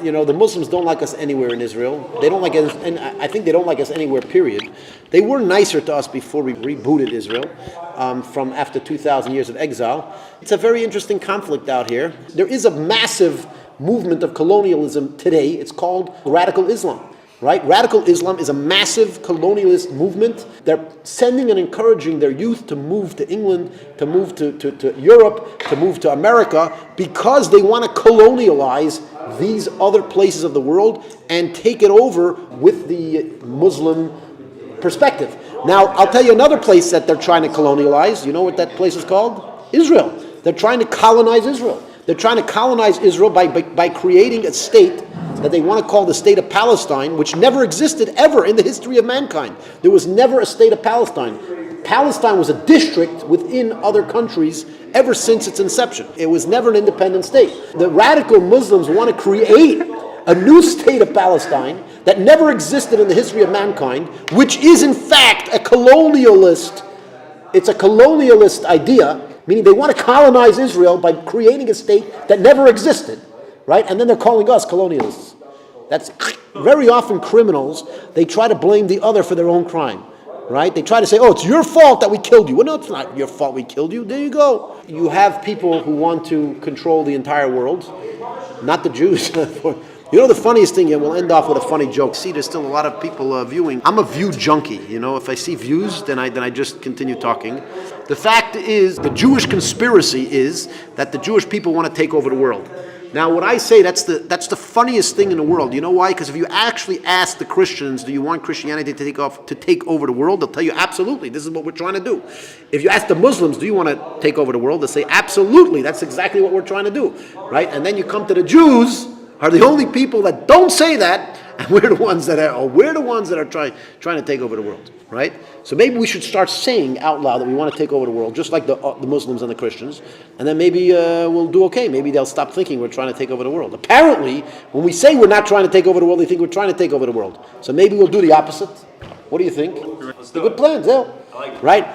the Muslims don't like us anywhere in Israel. They don't like us, and I think they don't like us anywhere, period. They were nicer to us before we rebooted Israel, from after 2,000 years of exile. It's a very interesting conflict out here. There is a massive movement of colonialism today. It's called radical Islam. Right? Radical Islam is a massive colonialist movement. They're sending and encouraging their youth to move to England, to move to Europe, to move to America, because they want to colonialize these other places of the world and take it over with the Muslim perspective. Now, I'll tell you another place that they're trying to colonialize. You know what that place is called? Israel. They're trying to colonize Israel. They're trying to colonize Israel by creating a state that they want to call the state of Palestine, which never existed ever in the history of mankind. There was never a state of Palestine. Palestine was a district within other countries ever since its inception. It was never an independent state. The radical Muslims want to create a new state of Palestine that never existed in the history of mankind, which is in fact a colonialist. It's a colonialist idea, meaning they want to colonize Israel by creating a state that never existed. Right? And then they're calling us colonialists. That's very often criminals. They try to blame the other for their own crime. Right? They try to say, oh, it's your fault that we killed you. Well, no, it's not your fault we killed you. There you go. You have people who want to control the entire world, not the Jews. The funniest thing, we'll end off with a funny joke. See, there's still a lot of people viewing. I'm a view junkie. If I see views, then I just continue talking. The fact is, the Jewish conspiracy is that the Jewish people want to take over the world. Now, what I say, that's the funniest thing in the world. You know why? Because if you actually ask the Christians, do you want Christianity to take over the world? They'll tell you, absolutely, this is what we're trying to do. If you ask the Muslims, do you want to take over the world? They'll say, absolutely, that's exactly what we're trying to do. Right? And then you come to the Jews, are the only people that don't say that, and we're the ones that are trying to take over the world. Right? So maybe we should start saying out loud that we want to take over the world, just like the Muslims and the Christians, and then maybe we'll do okay. Maybe they'll stop thinking we're trying to take over the world. Apparently, when we say we're not trying to take over the world, they think we're trying to take over the world. So maybe we'll do the opposite. What do you think? It's a good plan, right?